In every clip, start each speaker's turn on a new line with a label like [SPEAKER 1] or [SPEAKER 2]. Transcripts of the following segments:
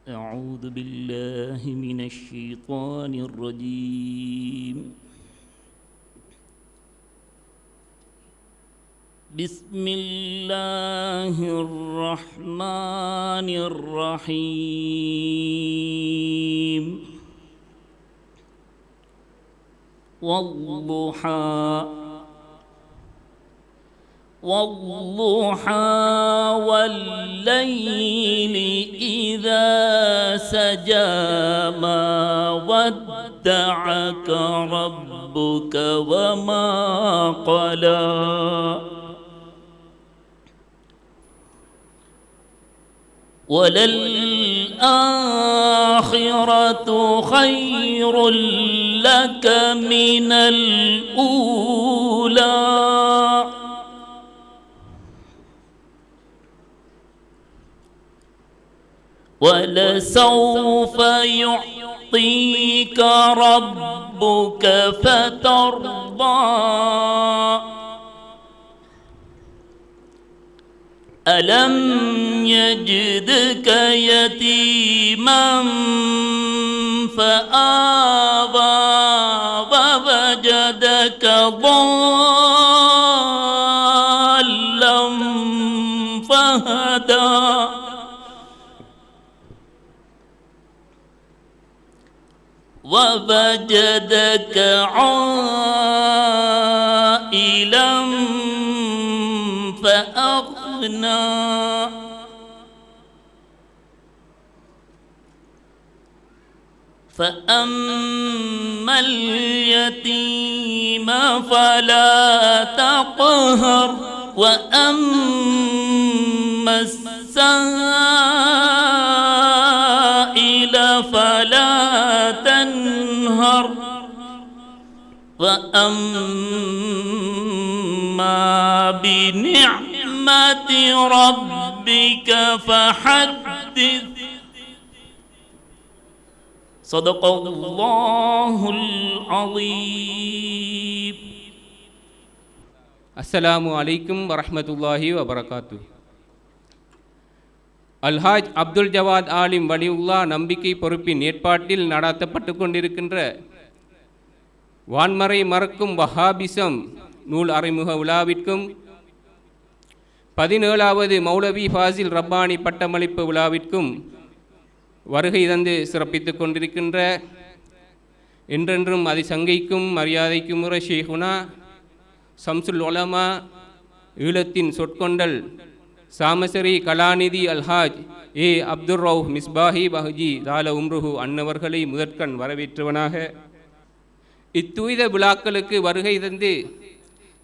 [SPEAKER 1] أعوذ بالله من الشيطان الرجيم. بسم الله الرحمن الرحيم. والضحى والليل إذا سجى ما ودعك ربك وما قلى وللآخرة خير لك من الأولى ولسوف يعطيك ربك فترضى ألم يجدك يتيما فآوى ووجدك ضالا فهدى ووجدك عائلا فأغنى فأما اليتيم فلا تقهر وأما السائل فلا تنهر وأما بنعمة ربك فحدث. صدق الله العظيم.
[SPEAKER 2] அஸ்ஸலாமு அலைக்கும் வரஹ்மத்துல்லாஹி வபரகாத்து. அல்ஹாஜ் அப்துல் ஜவாத் ஆலிம் வலியுல்லா நம்பிக்கை பொறுப்பின் ஏற்பாட்டில் நடாத்தப்பட்டு கொண்டிருக்கின்ற வான்மறை மறக்கும் வஹாபிசம் நூல் அறிமுக விழாவிற்கும் 17வது மௌலவி ஃபாசில் ரப்பானி பட்டமளிப்பு விழாவிற்கும் வருகை தந்து சிறப்பித்து கொண்டிருக்கின்ற என்றென்றும் அதிசங்கைக்கும் மரியாதைக்கும் முறை ஷேகுனா சம்சுல் உலமா ஈழத்தின் சொற்கொண்டல் சாமசரி கலாநிதி அல்ஹாஜ் ஏ அப்துர் ரவுஃப் மிஸ்பாஹி பஹ்ஜி தால உம்ருஹு அன்னவர்களை முதற்கண் வரவேற்றவனாக இத்தூய்த விழாக்களுக்கு வருகை தந்து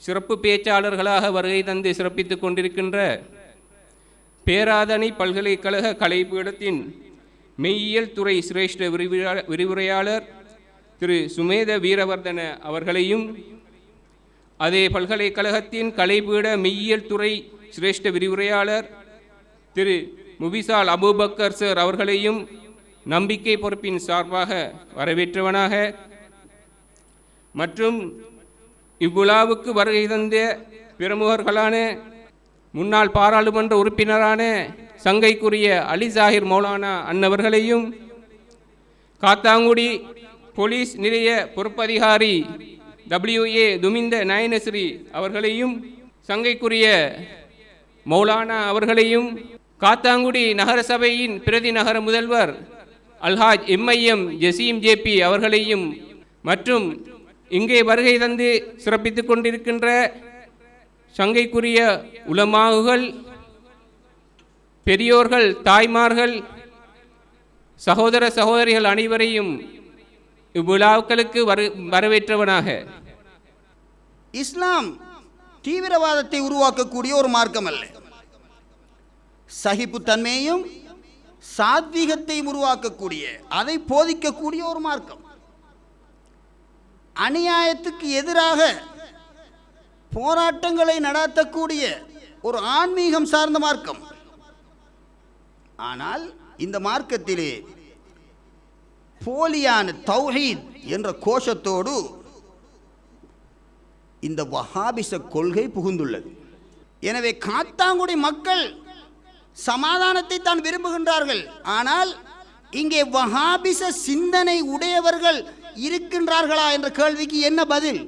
[SPEAKER 2] சிறப்பு பேச்சாளர்களாக வருகை தந்து சிறப்பித்து கொண்டிருக்கின்ற பேராதனை பல்கலைக்கழக கலைப்பீடத்தின் மெய்யியல் துறை சிரேஷ்ட விரிவுரையாளர் திரு சுமேத வீரவர்தன அவர்களையும் அதே பல்கலைக்கழகத்தின் கலைப்பீட மெய்யியல் துறை சிரேஷ்ட விரிவுரையாளர் திரு முபிசால் அபூபக்கர் சார் அவர்களையும் நம்பிக்கை பொறுப்பின் சார்பாக வரவேற்றவனாக மற்றும் இவ்விழாவுக்கு வருகை தந்த பிரமுகர்களான முன்னாள் பாராளுமன்ற உறுப்பினரான சங்கைக்குரிய அலி ஜாகிர் மௌலானா அன்னவர்களையும் காத்தாங்குடி போலீஸ் நிலைய பொறுப்பதிகாரி WA துமிந்த நயனஸ்ரீ அவர்களையும் சங்கைக்குரிய மௌலானா அவர்களையும் காத்தாங்குடி நகர சபையின் பிரதி நகர முதல்வர் அல்ஹாஜ் MIM ஜசீம் JP அவர்களையும் மற்றும் இங்கே வருகை தந்து சிறப்பித்து கொண்டிருக்கின்ற சங்கைக்குரிய உலமாவுகள், பெரியோர்கள், தாய்மார்கள், சகோதர சகோதரிகள் அனைவரையும் இவ்விழாக்களுக்கு வரவேற்றவனாக.
[SPEAKER 3] இஸ்லாம் தீவிரவாதத்தை உருவாக்கக்கூடிய ஒரு மார்க்கம் அல்ல, சகிப்புத்தன்மையையும் சாத்வீகத்தையும் உருவாக்கக்கூடிய, அதை போதிக்கக்கூடிய ஒரு மார்க்கம். அநியாயத்துக்கு எதிராக போராட்டங்களை நடாத்தக்கூடிய ஒரு ஆன்மீகம் சார்ந்த மார்க்கம். ஆனால் இந்த மார்க்கத்திலே போலியான தௌஹீத் என்ற கோஷத்தோடு இந்த வஹாபிச கொள்கை புகுந்துள்ளது. எனவே காத்தாங்குடி மக்கள் சமாதானத்தை தான் விரும்புகின்றார்கள். ஆனால் இங்கே வஹாபிச சிந்தனை உடையவர்கள் இருக்கின்றார்களா என்ற கேள்விக்கு என்ன பதில்?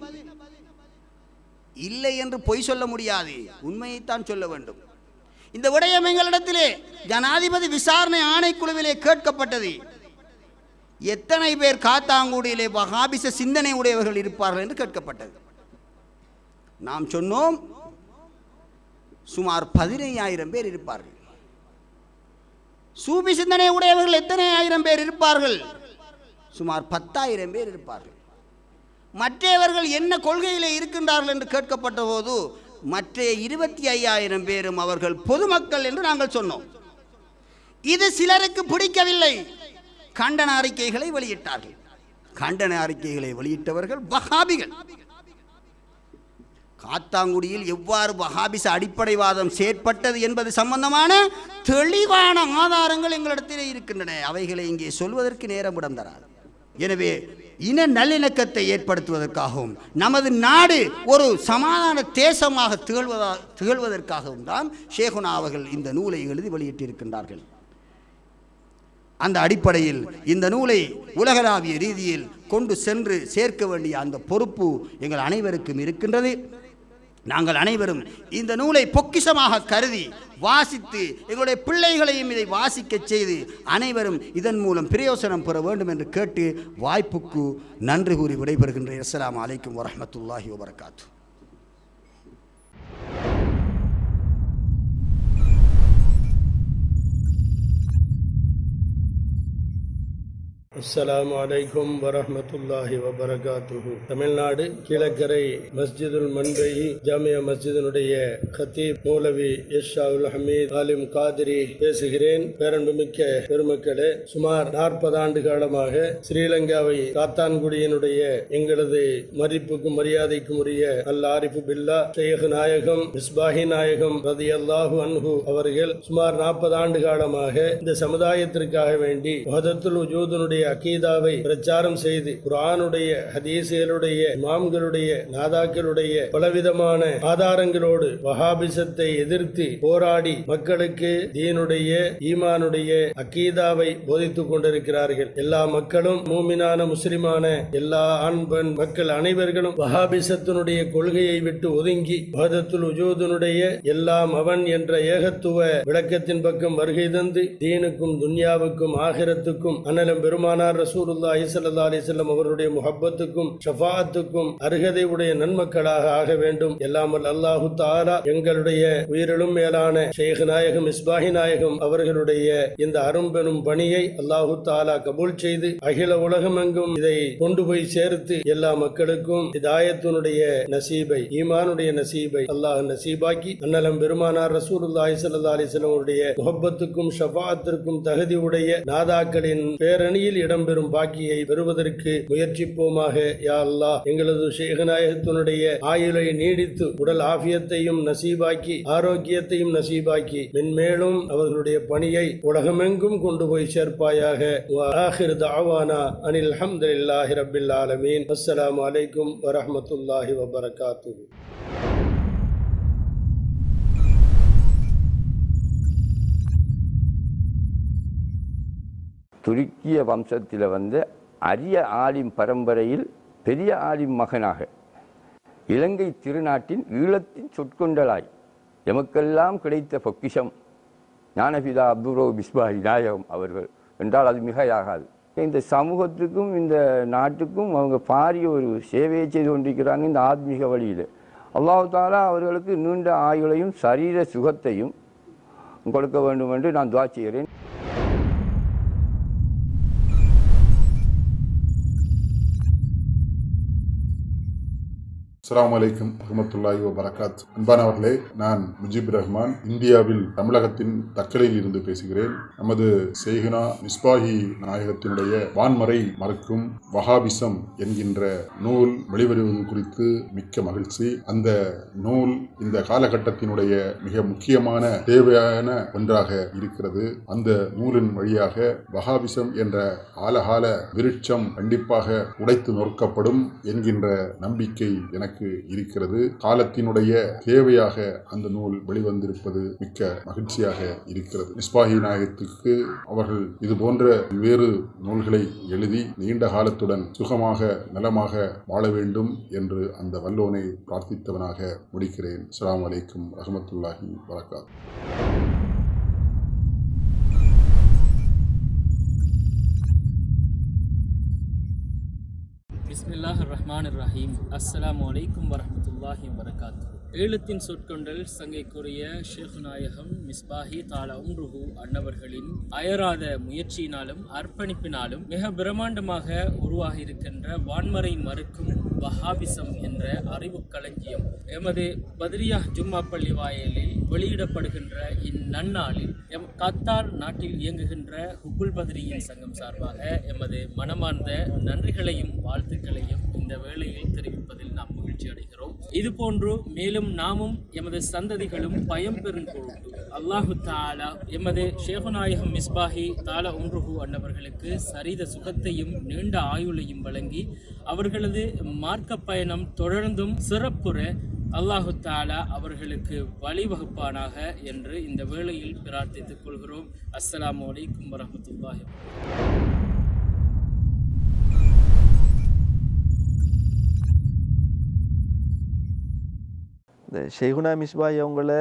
[SPEAKER 3] இல்லை என்று பொய் சொல்ல முடியாது, உண்மையைத்தான் சொல்ல வேண்டும். இந்த விடயம் எங்களிடத்திலே ஜனாதிபதி விசாரணை ஆணைக்குழுவிலே கேட்கப்பட்டது. எத்தனை பேர் காத்தாங்குடியிலே வஹாபிச சிந்தனை உடையவர்கள் இருப்பார்கள் என்று கேட்கப்பட்டது. நாம் சொன்னோம் சுமார் 15,000 பேர் இருப்பார்கள். சூபி சிந்தனை உடையவர்கள் எத்தனை ஆயிரம் பேர் இருப்பார்கள்? சுமார் 10,000 பேர் இருப்பார்கள். மற்றவர்கள் என்ன கொள்கையிலே இருக்கின்றார்கள் என்று கேட்கப்பட்ட போது மற்ற 25,000 பேரும் அவர்கள் பொதுமக்கள் என்று நாங்கள் சொன்னோம். இது சிலருக்கு பிடிக்கவில்லை, கண்டன அறிக்கைகளை வெளியிட்டார்கள். கண்டன அறிக்கைகளை வெளியிட்டவர்கள் வஹாபிகள். காத்தாங்குடியில் எவ்வாறு வஹாபிச அடிப்படைவாதம் செயற்பட்டது என்பது சம்பந்தமான தெளிவான ஆதாரங்கள் எங்களிடத்திலே இருக்கின்றன. அவைகளை இங்கே சொல்வதற்கு நேரம் இடம் தராது. எனவே இன நல்லிணக்கத்தை ஏற்படுத்துவதற்காகவும் நமது நாடு ஒரு சமாதான தேசமாக திகழ்வதற்காகவும் தான் ஷேகுனா அவர்கள் இந்த நூலை எழுதி வெளியிட்டிருக்கின்றார்கள். அந்த அடிப்படையில் இந்த நூலை உலகளாவிய ரீதியில் கொண்டு சென்று சேர்க்க வேண்டிய அந்த பொறுப்பு எங்கள் அனைவருக்கும் இருக்கின்றது. நாங்கள் அனைவரும் இந்த நூலை பொக்கிஷமாக கருதி வாசித்து எங்களுடைய பிள்ளைகளையும் இதை வாசிக்க செய்து அனைவரும் இதன் மூலம் பிரயோசனம் பெற வேண்டும் என்று கேட்டு வாய்ப்புக்கு நன்றி கூறி விடைபெறுகின்றேன். அஸ்ஸலாமு அலைக்கும் வரஹ்மத்துல்லாஹி வபரகாத்துஹு.
[SPEAKER 4] அஸ்ஸலாமு அலைக்கும் வரஹ்மத்துல்லாஹி வபரகாத்துஹு. தமிழ்நாடு கீழக்கரை மஸ்ஜிதுல் மன்பை ஜாமியா மஸ்ஜிதினுடைய கத்தீப் மௌலவி யஷாவுல் ஹமீத் ஆலிம் காதிரி பேசுகிறேன். பேரன்புமிக்க பெருமக்களே, சுமார் 40 ஆண்டு காலமாக ஸ்ரீலங்காவை காத்தான்குடியினுடைய எங்களது மதிப்புக்கும் மரியாதைக்கும் உரிய அல் ஆரிஃபு பில்லா ஷேக் நாயகம் மிஸ்பாஹி நாயகம் ரலியல்லாஹு அன்ஹு அவர்கள் சுமார் 40 ஆண்டு காலமாக இந்த சமுதாயத்திற்காக வேண்டி வஹதத்துல் வஜூதுனுடைய அகீதாவை பிரச்சாரம் செய்து குர்ஆனுடைய ஹதீஸ்களுடைய இமாம்களுடைய நாதாக்களுடைய பலவிதமான ஆதாரங்களோடு வஹாபிசத்தை எதிர்த்து போராடி மக்களுக்கு தீனுடைய ஈமானுடைய அகீதாவை போதித்துக் கொண்டிருக்கிறார்கள். எல்லா மக்களும் மூமினான முஸ்லிமான எல்லா ஆண் பெண் மக்கள் அனைவர்களும் வஹாபிசத்தினுடைய கொள்கையை விட்டு ஒதுங்கி வஹதத்துல் வஜூதுனுடைய எல்லாம் அவன் என்ற ஏகத்துவ விளக்கத்தின் பக்கம் வருகை தந்து தீனுக்கும் துன்யாவுக்கும் ஆகிரத்துக்கும் அன்னலம் பெருமானார் ரசூலுல்லாஹி ஸல்லல்லாஹு அலைஹி வஸல்லம் அவருடைய முஹப்பத்துக்கும் ஷஃபாஅத்துக்கும் அருகதை உடைய நன்மக்களாக ஆக வேண்டும். எல்லாமல் அல்லாஹு தஆலா எங்களுடைய உயிரிலும் மேலான ஷேக் நாயகம் மிஸ்பாஹி நாயகம் அவர்களுடைய இந்த அரும்பெரும் பணியை அல்லாஹு தஆலா கபூல் செய்து அகில உலகமெங்கும் இதை கொண்டு போய் சேர்த்து எல்லா மக்களுக்கும் ஹிதாயத்தினுடைய நசீபை ஈமானுடைய நசீபை அல்லாஹ் நசீபாக்கி அன்னலம் பெருமானார் ரசூலுல்லாஹி ஸல்லல்லாஹு அலைஹி வஸல்லம் அவருடைய முஹப்பத்துக்கும் ஷஃபாஅத்திற்கும் தகுதி உடைய நாதாக்களின் பேரணியில் இடம்பெறும் பாக்கியை பெறுவதற்கு முயற்சிப்போமாக. யா அல்லாஹ், எங்களது ஷேக் நாயகத்தினுடைய ஆயுளை நீடித்து உடல் ஆஃபியத்தையும் நசீபாக்கி ஆரோக்கியத்தையும் நசீபாக்கி மென்மேலும் அவர்களுடைய பணியை உலகமெங்கும் கொண்டு போய் சேர்ப்பாயாக. ஆகிர் தஅவானா அனில் ஹம்துலில்லாஹி ரப்பில் ஆலமீன். அஸ்ஸலாமு அலைக்கும் வரஹ்மத்துல்லாஹி வபரகாத்துஹு.
[SPEAKER 5] துருக்கிய வம்சத்தில் வந்த அரிய ஆலிம் பரம்பரையில் பெரிய ஆலிம் மகனாக இலங்கை திருநாட்டின் ஈழத்தின் சொற்கொண்டலாய் எமக்கெல்லாம் கிடைத்த பொக்கிஷம் ஞானபிதா அப்துரோ மிஸ்பாஹி நாயகம் அவர்கள் என்றால் அது மிகையாகாது. இந்த சமூகத்துக்கும் இந்த நாட்டுக்கும் அவங்க பாரிய ஒரு சேவையை செய்து கொண்டிருக்கிறாங்க. இந்த ஆத்மீக வழியில் அல்லாஹ் தஆலா அவர்களுக்கு நீண்ட ஆயுளையும் சரீர சுகத்தையும் கொடுக்க வேண்டும் என்று நான் துஆ செய்கிறேன்.
[SPEAKER 6] அஸ்ஸலாமு அலைக்கும் வரஹ்மத்துல்லாஹி வபரகாத். அன்பானவர்களே, நான் முஜிப் ரஹ்மான், இந்தியாவில் தமிழகத்தின் தக்கலையில் இருந்து பேசுகிறேன். நமது ஷேகுனா மிஸ்பாஹி நாயகத்தினுடைய வான்மறை மறுக்கும் வஹாபிசம் என்கின்ற நூல் வெளிவருவது குறித்து மிக்க மகிழ்ச்சி. அந்த நூல் இந்த காலகட்டத்தினுடைய மிக முக்கியமான தேவையான ஒன்றாக இருக்கிறது. அந்த நூலின் வழியாக வஹாபிசம் என்ற ஆலகால விருட்சம் கண்டிப்பாக உடைத்து நொறுக்கப்படும் என்கின்ற நம்பிக்கை எனக்கு எனக்கு இருக்கிறது. காலத்தினுடைய தேவையாக அந்த நூல் வெளிவந்திருப்பது மிக்க மகிழ்ச்சியாக இருக்கிறது. மிஸ்பாஹி நாயகத்துக்கு அவர்கள் இது போன்ற வேறு நூல்களை எழுதி நீண்ட காலத்துடன் சுகமாக நலமாக வாழ வேண்டும் என்று அந்த வல்லோனை பிரார்த்தித்தவனாக முடிக்கிறேன். அஸ்ஸலாமு அலைக்கும் ரஹ்மத்துல்லாஹி வபரகாத்துஹு.
[SPEAKER 7] பிஸ்மில்லாஹிர் ரஹ்மானிர் ரஹீம். அஸ்ஸலாமு அலைக்கும் வரஹ்மத்துல்லாஹி வபரகாத்துஹு. ஏழுத்தின் சொற்கொண்டல் சங்கைக்குரிய ஷேக் நாயகம் மிஸ்பாஹி தாலா உம்ருஹு அன்னவர்களின் அயராத முயற்சியினாலும் அர்ப்பணிப்பினாலும் மிக பிரம்மாண்டமாக உருவாகி இருக்கின்ற வான்மறை மறுக்கும் வஹாபிசம் என்ற அறிவு களஞ்சியம் எமது பத்ரியா ஜும்மா பள்ளி வாயிலில் வெளியிடப்படுகின்ற இந்நன்னாளில் கத்தார் நாட்டில் இயங்குகின்ற ஹுப்புல் பத்ரியின் சங்கம் சார்பாக எமது மனமார்ந்த நன்றிகளையும் வாழ்த்துக்களையும் இந்த வேளையில் தெரிவிப்பதில் நாம் மகிழ்ச்சி அடைகிறோம். இதுபோன்று மேலும் நாமும் எமது சந்ததிகளும் பயம்பெறும் பொருட்டு அல்லாஹு தாலா எமது ஷேகுநாயகம் மிஸ்பாஹி தாலா உம்ருஹு அன்னவர்களுக்கு சரித சுகத்தையும் நீண்ட ஆயுளையும் வழங்கி அவர்களது மார்க்க பயணம் தொடர்ந்தும் சிறப்புற அல்லாஹு தாலா அவர்களுக்கு வழிவகுப்பானாக என்று இந்த வேளையில் பிரார்த்தித்துக் கொள்கிறோம். அஸ்ஸலாமு அலைக்கும் வரஹ்மத்துல்லாஹி.
[SPEAKER 8] இந்த ஷெய்குனா மிஸ்பாஹி அவங்கள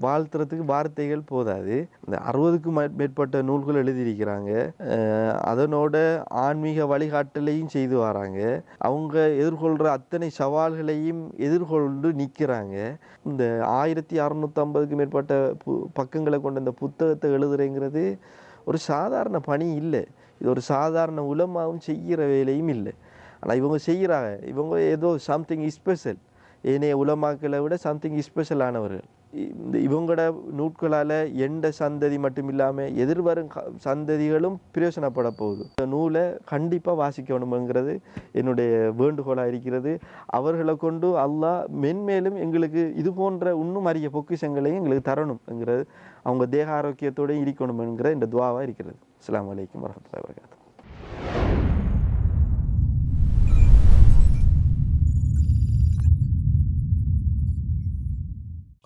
[SPEAKER 8] வாழ்த்துறதுக்கு வார்த்தைகள் போதாது. இந்த 60க்கும் மேற்பட்ட நூல்கள் எழுதியிருக்கிறாங்க. அதனோட ஆன்மீக வழிகாட்டலையும் செய்து வராங்க. அவங்க எதிர்கொள்கிற அத்தனை சவால்களையும் எதிர்கொண்டு நிற்கிறாங்க. இந்த 1650க்கும் மேற்பட்ட பக்கங்களை கொண்ட இந்த புத்தகத்தை எழுதுறேங்கிறது ஒரு சாதாரண பணி இல்லை. இது ஒரு சாதாரண உலமாவும் செய்கிற வேலையும் இல்லை. ஆனால் இவங்க செய்கிறாங்க. இவங்க ஏதோ சம்திங் ஸ்பெஷல், ஏனைய உலமாக்களை விட சம்திங் ஸ்பெஷலானவர்கள். இந்த இவங்களோட நூல்களால் எந்த சந்ததி மட்டும் இல்லாமல் எதிர்வரும் சந்ததிகளும் பிரயோசனப்பட போகுது. இந்த நூலை கண்டிப்பாக வாசிக்கணுங்கிறது என்னுடைய வேண்டுகோளாக இருக்கிறது. அவர்களை கொண்டு அல்லாஹ் மென்மேலும் எங்களுக்கு இது போன்ற இன்னும் அரிய பொக்கிஷங்களையும் எங்களுக்கு தரணும்ங்கிறது, அவங்க தேக ஆரோக்கியத்தோடு இருக்கணும்ங்கிற இந்த துவாவாக இருக்கிறது. அஸ்ஸலாமு அலைக்கும் வரஹ்மத்துல்லாஹி வபரகாத்துஹு.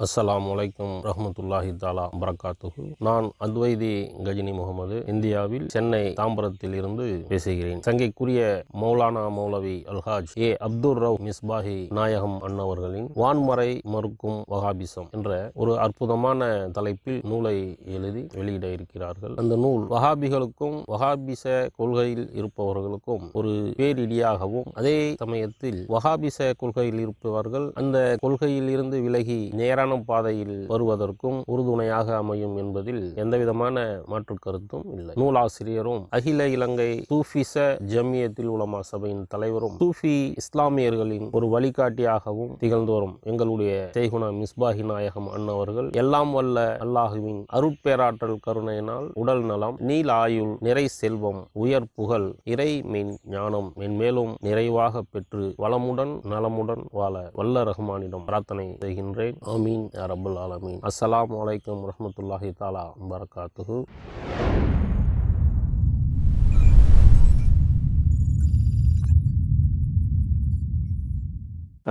[SPEAKER 9] அஸ்ஸலாமு அலைக்கும் ரஹ்மத்துல்லாஹி தாலா பரக்காத்துஹு. நான் அத்வைதி கஜினி முகமது, இந்தியாவில் சென்னை தாம்பரத்தில் இருந்து பேசுகிறேன். சங்கைக்குரிய மௌலானா மௌலவி அல்ஹாஜ் ஏ அப்துர் ரவ் மிஸ்பாஹி நாயகம் அன்னவர்களின் வான்மறை மறுக்கும் வஹாபிசம் என்ற ஒரு அற்புதமான தலைப்பில் நூலை எழுதி வெளியிட இருக்கிறார்கள். அந்த நூல் வஹாபிகளுக்கும் வஹாபிச கொள்கையில் இருப்பவர்களுக்கும் ஒரு பேரிடியாகவும், அதே சமயத்தில் வஹாபிச கொள்கையில் இருப்பவர்கள் அந்த கொள்கையில் இருந்து விலகி நேரான பாதையில் வருவதற்கும் உறுதுணையாக அமையும் என்பதில் எந்தவிதமான மாற்று கருத்தும் இல்லை. நூலாசிரியரும் அகில இலங்கை சூஃபிச ஜமியத்தில் உலமா சபையின் தலைவரும் சூஃபி இஸ்லாமியர்களின் ஒரு வழிகாட்டியாகவும் திகழ்ந்து வரும் எங்களுடைய ஷெய்குனா மிஸ்பாஹி நாயகம் அன்னவர்கள் எல்லாம் வல்ல அல்லாஹுவின் அருட்பேராற்றல் கருணையினால் உடல் நலம், நீல் ஆயுள், நிறை செல்வம், உயர் புகழ், இறை மென் ஞானம் மென்மேலும் நிறைவாக பெற்று வளமுடன் நலமுடன் வாழ வல்ல ரஹ்மானிடம் பிரார்த்தனை செய்கின்றேன். ஆமீன் யா ரப்பல் ஆலமீன். அஸ்ஸலாமு அலைக்கும் வரஹ்மத்துல்லாஹி தஆலா வபரகாத்துஹு.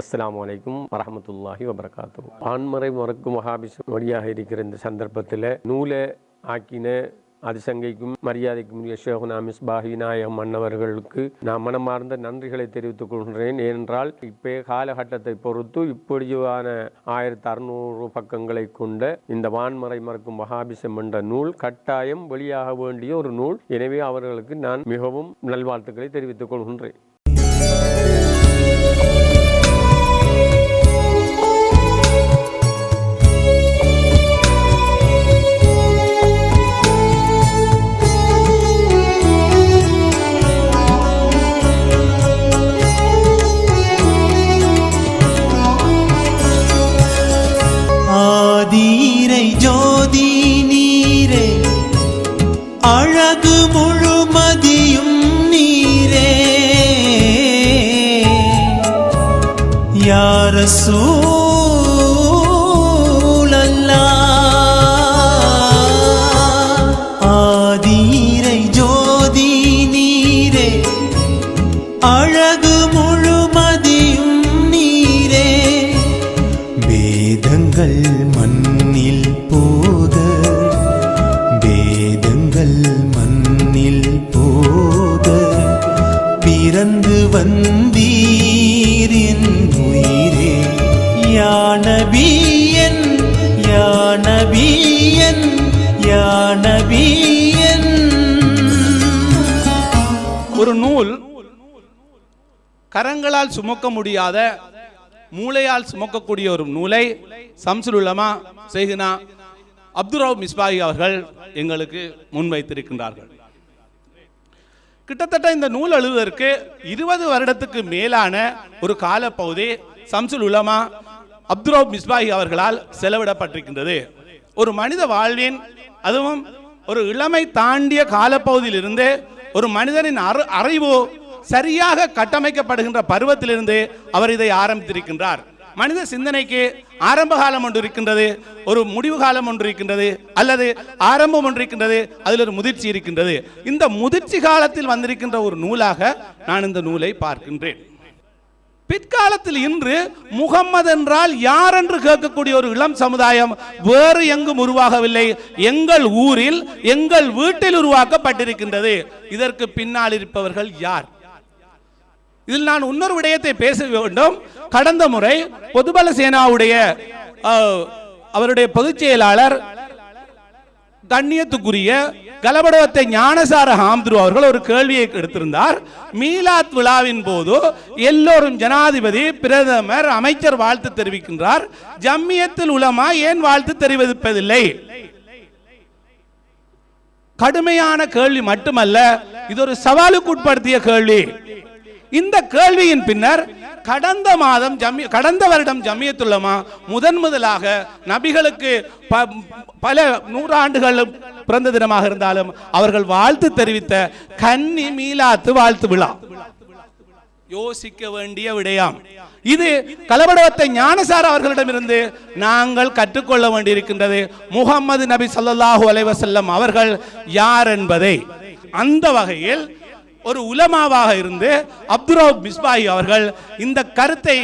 [SPEAKER 10] அஸ்ஸலாமு அலைக்கும் வரஹ்மத்துல்லாஹி வபரகாத்துஹு. ஆன்மறை மறுக்கும் வஹாபிசம் வழியாக இருக்கிற இந்த சந்தர்ப்பத்தில் நூலை ஆக்கின அதிசங்கைக்கும் மரியாதைக்கும் ஷேகுனா மிஸ்பாஹி நாயகம் அன்னவர்களுக்கு நான் மனமார்ந்த நன்றிகளை தெரிவித்துக் கொள்கிறேன். ஏனென்றால் இப்போ காலகட்டத்தை பொறுத்து இப்படியான 1600 பக்கங்களை கொண்ட இந்த வான்மறை மறுக்கும் வஹாபிசம் என்ற நூல் கட்டாயம் வெளியாக வேண்டிய ஒரு நூல். எனவே அவர்களுக்கு நான் மிகவும் நல்வாழ்த்துக்களை தெரிவித்துக் கொள்கின்றேன்.
[SPEAKER 11] ஆதீரை ஜோதி நீரே, அழகு முழுமதியும் நீரே, யா ரசூலல்லாஹ். ஆதீரை ஜோதி நீரே, அழகு முழுமதியும் நீரே, யா நபியன்.
[SPEAKER 12] ஒரு நூல் கரங்களால் சுமக்க முடியாத மூளையால் சுமக்கக்கூடிய ஒரு நூலை ஷம்சுல் உலமா ஷைகுனா அப்துல் ரவுப் மிஸ்பாஹி அவர்கள் எங்களுக்கு முன்வைத்திருக்கின்றார்கள். கிட்டத்தட்ட இந்த நூல் எழுதுவதற்கு 20 வருடத்துக்கு மேலான ஒரு காலப்பகுதி ஷம்சுல் உலமா அப்துல் ரவுப் மிஸ்பாஹி அவர்களால் செலவிடப்பட்டிருக்கின்றது. ஒரு மனித வாழ்வின், அதுவும் ஒரு இளமை தாண்டிய காலப்பகுதியிலிருந்து ஒரு மனிதனின் அறிவு சரியாக கட்டமைக்கப்படுகின்ற பருவத்திலிருந்து அவர் இதை ஆரம்பித்திருக்கின்றார். மனித சிந்தனைக்கு ஆரம்ப காலம் ஒன்று இருக்கின்றது, ஒரு முடிவு காலம் ஒன்று இருக்கின்றது, அல்லது ஆரம்பம் ஒன்று இருக்கின்றது, அதில் ஒரு முதிர்ச்சி இருக்கின்றது. இந்த முதிர்ச்சி காலத்தில் வந்திருக்கின்ற ஒரு நூலாக நான் இந்த நூலை பார்க்கின்றேன். பிற்காலத்தில் இன்று முகம்மது என்றால் யார் என்று கேட்கக்கூடிய ஒரு இளம் சமுதாயம் வேறு எங்கும் உருவாகவில்லை, எங்கள் ஊரில் எங்கள் வீட்டில் உருவாக்கப்பட்டிருக்கின்றது. இதற்கு பின்னால் இருப்பவர்கள் யார்? இதில் நான் இன்னொரு விடயத்தை பேச வேண்டும். கடந்த முறை பொதுபல சேனாவுடைய அவருடைய பொதுச் செயலாளர் கண்ணியத்துக்குரிய கலபடவத்தை ஞானசார ஹாம்துரு அவர்கள் ஒரு கேள்வியை எடுத்திருந்தார். மீலாத் விழாவின் போது எல்லோரும் ஜனாதிபதி, பிரதமர், அமைச்சர் வாழ்த்து தெரிவிக்கின்றார், ஜம்மியத்துல் உலமா ஏன் வாழ்த்து தெரிவிப்பதில்லை? கடுமையான கேள்வி மட்டுமல்ல, இது ஒரு சவாலுக்கு உட்படுத்திய கேள்வி. இந்த கேள்வியின் பின்னர் கடந்த வருடம் ஜம்மியத்துல் உலமா முதலாக நபிகளுக்கு பல நூறாண்டுகள் பிறந்த தினமாக இருந்தாலும் அவர்கள் வாழ்த்து தெரிவித்த கன்னி மீலாத்து வாழ்த்து விழா யோசிக்க வேண்டிய விடயம். இது கலபடவத்தை ஞானசார அவர்களிடமிருந்து நாங்கள் கற்றுக்கொள்ள வேண்டியிருக்கின்றது. முகம்மது நபி ஸல்லல்லாஹு அலைஹி வஸல்லம் அவர்கள் யார் என்பதை. அந்த வகையில் ஒரு உலமாவாக இருந்து அப்துல் ரவுப் மிஸ்பாஹி அவர்கள் இந்த கருத்தை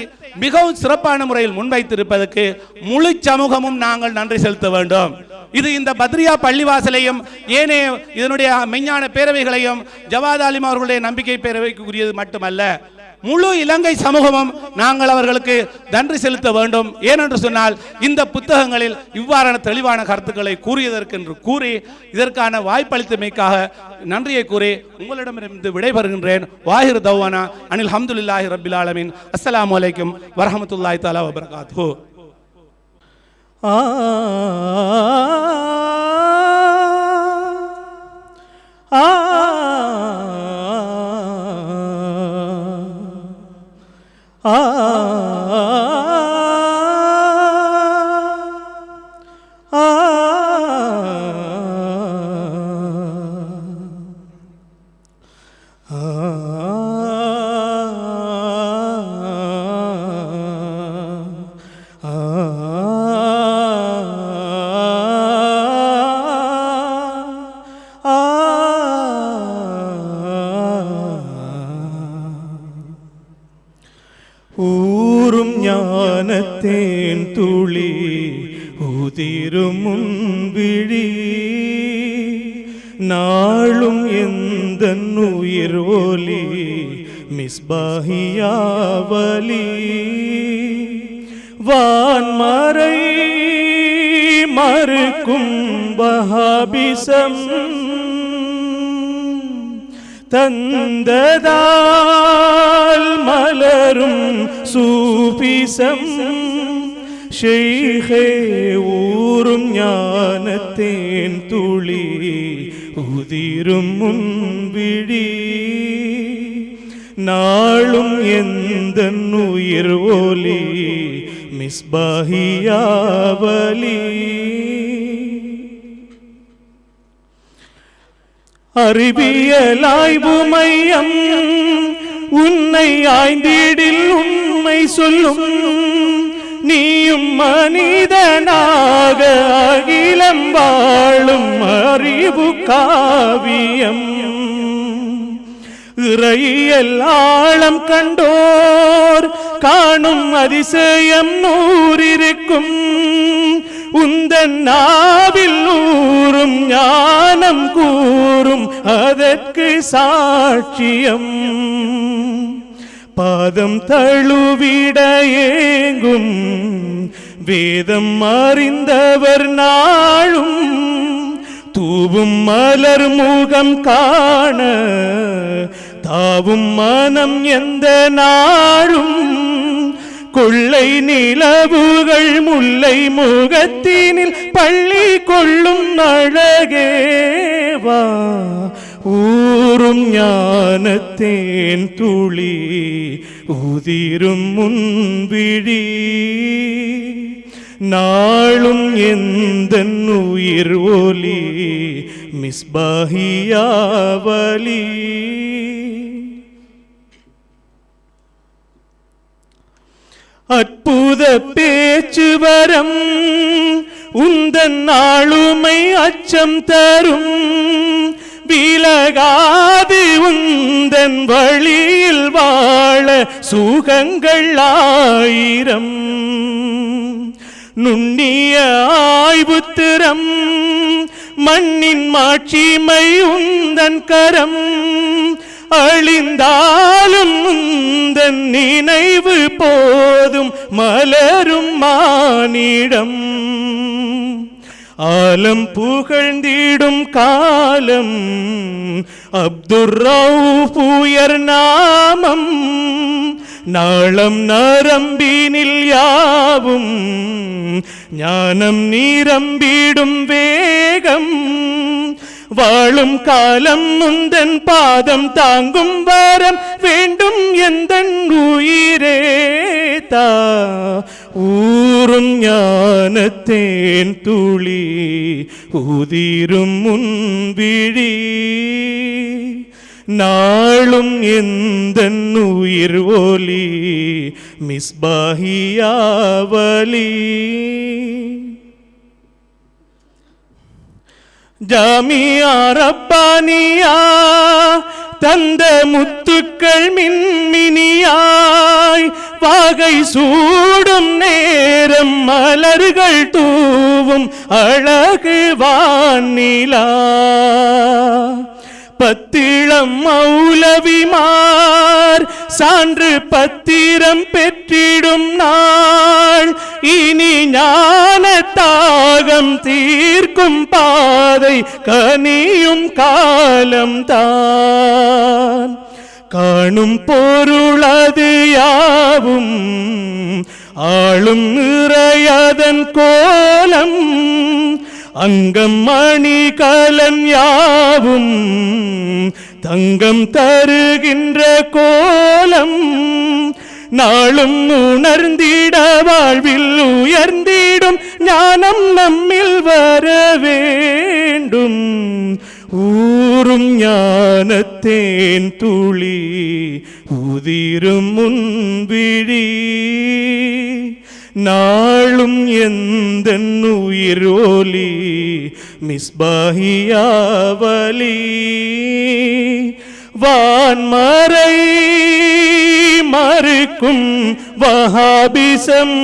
[SPEAKER 12] மிகவும் சிறப்பான முறையில் முன்வைத்திருப்பதற்கு முழு சமூகமும் நாங்கள் நன்றி செலுத்த வேண்டும். இது இந்த பத்ரியா பள்ளிவாசலையும் ஏனைய இதனுடைய மெஞ்ஞான பேரவைகளையும் ஜவாத் ஆலிம் அவர்களுடைய நம்பிக்கை பேரவைக்குரியது மட்டுமல்ல, முழு இலங்கை சமூகமும் நாங்கள் அவர்களுக்கு நன்றி செலுத்த வேண்டும். ஏனென்று சொன்னால் இந்த புத்தகங்களில் இவ்வாறான தெளிவான கருத்துக்களை கூறியதற்கென்று கூறி இதற்கான வாய்ப்பளித்தமைக்காக நன்றியை கூறி உங்களிடமிருந்து விடைபெறுகின்றேன். வாஹிர் தௌவானா அனில் ஹம்துலில்லாஹி ரப்பில் ஆலமீன். அஸ்ஸலாமு அலைக்கும் வரஹ்மத்துல்லாஹி தஆலா வபரகாத்துஹு.
[SPEAKER 11] ஊரும் ஞானத்தேன் துளி உதிரும் முன்விழி நாளும் எந்த உயிர் ஒலி மிஸ்பாஹியாவலி வான்மறை மறுக்கும் வஹாபிசம் தந்ததால் மலரும் சூபிசம் ஷேഖே ஊரும் ஞானத்தேன் துளி உதிரும் முன்விழி நாளும் எந்த உயிர் ஒலி மிஸ்பாஹியாவலி அறிவியலாய்வு மையம் உன்னை ஆய்ந்திடில் உண்மை சொல்லும் நீயும் மனிதனாக அகிலம் வாழும் அறிவு காவியம் இறையியல் ஆழம் கண்டோர் காணும் அதிசயம் நூறிருக்கும் உந்தன் நாவில் ஊறும் ஞானம் கூறும் அதற்கு சாட்சியம் பாதம் தழுவிட ஏங்கும் வேதம் அறிந்தவர் நாளும் தூவும் மலர் முகம் காண தாவும் மனம் எந்த நாளும் கொள்ளை நிலவுகள் முல்லை முகத்தினில் பள்ளி கொள்ளும் அழகேவா ஊரும் ஞானத்தேன் துளி உதிரும் முன்விழி நாளும் எந்த உயிர் ஒலி மிஸ்பாஹியாவலி அற்புத பேச்சு வரம் உந்தன் ஆளுமை அச்சம் தரும் விலகாது உந்தன் வழியில் வாழ சுகங்கள் ஆயிரம் நுண்ணிய ஆய்வுத்திறம் மண்ணின் மாட்சிமை உந்தன் கரம் அழிந்தாலும் உந்தன் நினைவு போதும் மலரும் மானிடம் ஆலம் புகழ்ந்திடும் காலம் அப்துர் ரவுஃப் உயர் நாமம் நாளம் நரம்பினில் யாவும் ஞானம் நிரம்பிடும் வேகம் வாழும் காலம் முந்தன் பாதம் தாங்கும் வரம் வேண்டும் எந்தன் உயிரே தா ஊரும் ஞானத்தேன் துளி உதிரும் முன்விழி நாளும் எந்தன் உயிர் ஒலி மிஸ்பாஹியாவலி ஜாமியா ரப்பானியா தந்த முத்துக்கள் மின்மினியாய் வாகை சூடும் நேரம் மலர்கள் தூவும் அழகு வானிலா பத்திளம் மௌலவிமார் சான்று பத்திரம் பெற்றிடும் நாள் இனி ஞான தாகம் தீர்க்கும் பாதை கனியும் காலம்தான் காணும் பொருளது யாவும் ஆளும் இறையதன் கோலம் அங்கம் மணி கலன் யாவும் தங்கம் தருகின்ற கோலம் நாளும் உணர்ந்திட வாழ்வில் உயர்ந்திடும் ஞானம் நம்மில் வர வேண்டும் ஊரும் ஞானத்தேன் துளி உதிரும் முன்விழி நாளும் எந்தன் உயிர் ஒலி மிஸ்பாஹியாவலி வான்மறை மறுக்கும் வஹாபிசம்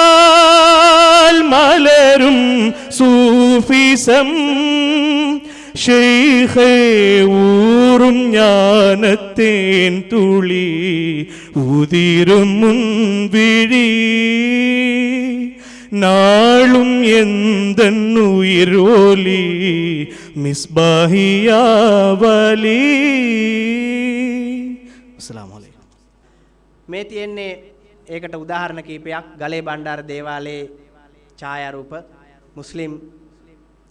[SPEAKER 11] தந்ததால் மலரும் சூஃபிசம் ஷேഖே ஊரும் ஞானத்தேன் துளி உதிரும் முன்விழி நாளும் எந்தன் உயிர் ஒலி මිස්බාහියාවලි
[SPEAKER 13] අස්ලාමු අලයිකුම් මේ තියෙන්නේ ඒකට උදාහරණ කීපයක් ගලේ බණ්ඩාර දේවාලයේ ඡායාරූප මුස්ලිම්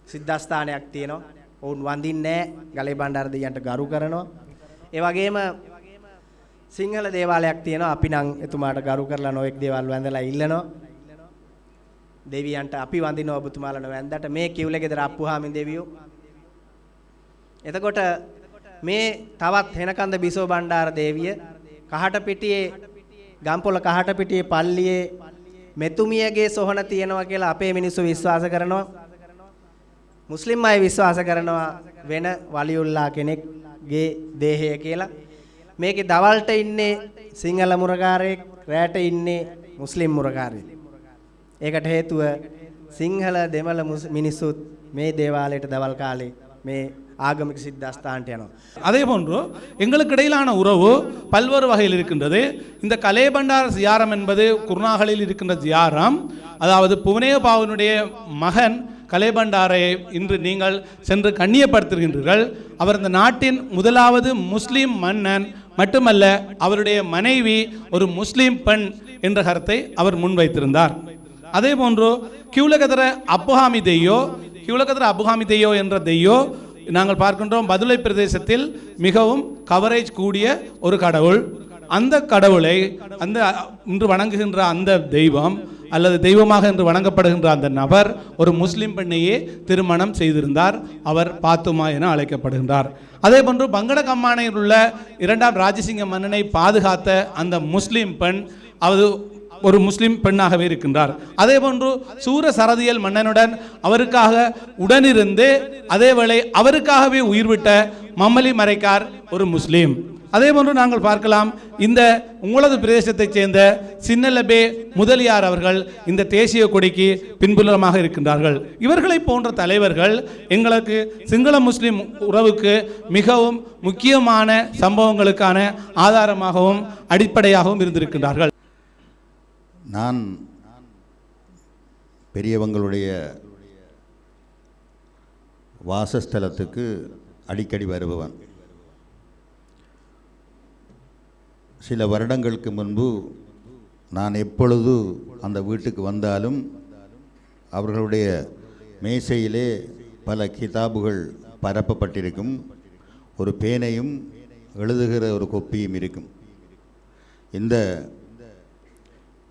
[SPEAKER 13] සිද්ධාස්ථානයක් තියෙනවා. ඔවුන් වඳින්නේ ගලේ බණ්ඩාර දෙවියන්ට ගරු කරනවා. ඒ වගේම සිංහල දේවාලයක් තියෙනවා. අපි නම් එතුමාට ගරු කරලා නොඑක් දේවල් වැඳලා ඉල්ලනවා. දෙවියන්ට අපි වඳිනවා ඔබතුමාලා වැඳට මේ කිව්ලේ ගෙදර අප්පුහාමින් දෙවියෝ. එතකොට මේ තවත් හෙනකන්ද බිසෝ බණ්ඩාර දේවිය කහටපිටියේ ගම්පොළ කහටපිටියේ පල්ලියේ මෙතුමියගේ සොහන තියෙනවා කියලා අපේ මිනිස්සු විශ්වාස කරනවා. මුස්ලිම් අය විශ්වාස කරනවා වෙන වලියුල්ලා කෙනෙක්ගේ දේහය කියලා. මේකේ දවල්ට ඉන්නේ සිංහල මුරකාරයෙක්, රැට ඉන්නේ මුස්ලිම් මුරකාරයෙක්. ඒකට හේතුව සිංහල දෙමළ මිනිස්සුත් මේ දේවාලයට දවල් කාලේ මේ ආගමික සිද්ධාස්ථානට යනවා.
[SPEAKER 12] அதே போன்று எங்களுக்கு இடையிலான உறவு பல்வேறு வகையில் இருக்கின்றது. இந்த கலேபண்டார் ஜியாரம் என்பது குர்நாகலில் இருக்கின்ற ஜியாரம். அதாவது புவனேபாவனுடைய மகன் கலேபண்டாரை இன்று நீங்கள் சென்று கண்ணியப்படுத்துகின்றீர்கள். அவர் இந்த நாட்டின் முதலாவது முஸ்லீம் மன்னன் மட்டுமல்ல, அவருடைய மனைவி ஒரு முஸ்லீம் பெண் என்ற கருத்தை அவர் முன்வைத்திருந்தார். அதே போன்று கியூலகதர அப்புஹாமி தெய்யோ என்ற தெய்யோ நாங்கள் பார்க்கின்றோம் பதுளை பிரதேசத்தில் மிகவும் கவரேஜ் கூடிய ஒரு கடவுள். அந்த கடவுளை அந்த இன்று வணங்குகின்ற அந்த தெய்வம் அல்லது தெய்வமாக என்று வணங்கப்படுகின்ற அந்த நபர் ஒரு முஸ்லிம் பெண்ணையே திருமணம் செய்திருந்தார். அவர் பாத்துமா என அழைக்கப்படுகின்றார். அதே போன்று பங்கட கம்மானையில் உள்ள 2ஆம் ராஜசிங்க மன்னனை பாதுகாத்த அந்த முஸ்லிம் பெண் அது ஒரு முஸ்லிம் பெண்ணாகவே இருக்கின்றார். அதே போன்று சூர சரதியல் மன்னனுடன் அவருக்காக உடனிருந்து அதேவேளை அவருக்காகவே உயிர்விட்ட மம்மலி மரைக்கார் ஒரு முஸ்லீம். அதே போன்று நாங்கள் பார்க்கலாம், இந்த உங்களது பிரதேசத்தைச் சேர்ந்த சின்னலபே முதலியார் அவர்கள் இந்த தேசிய கொடிக்கு பின்புலமாக இருக்கின்றார்கள். இவர்களை போன்ற தலைவர்கள் எங்களுக்கு சிங்கள முஸ்லிம் உறவுக்கு மிகவும் முக்கியமான சம்பவங்களுக்கான ஆதாரமாகவும் அடிப்படையாகவும் இருந்திருக்கின்றார்கள்.
[SPEAKER 14] நான் பெரியவங்களுடைய வாசஸ்தலத்துக்கு அடிக்கடி வருபவன். சில வருடங்களுக்கு முன்பு நான் எப்பொழுது அந்த வீட்டுக்கு வந்தாலும் அவர்களுடைய மேசையிலே பல கிதாபுகள் பரப்பப்பட்டிருக்கும். ஒரு பேனையும் எழுதுகிற ஒரு கொப்பியும் இருக்கும். இந்த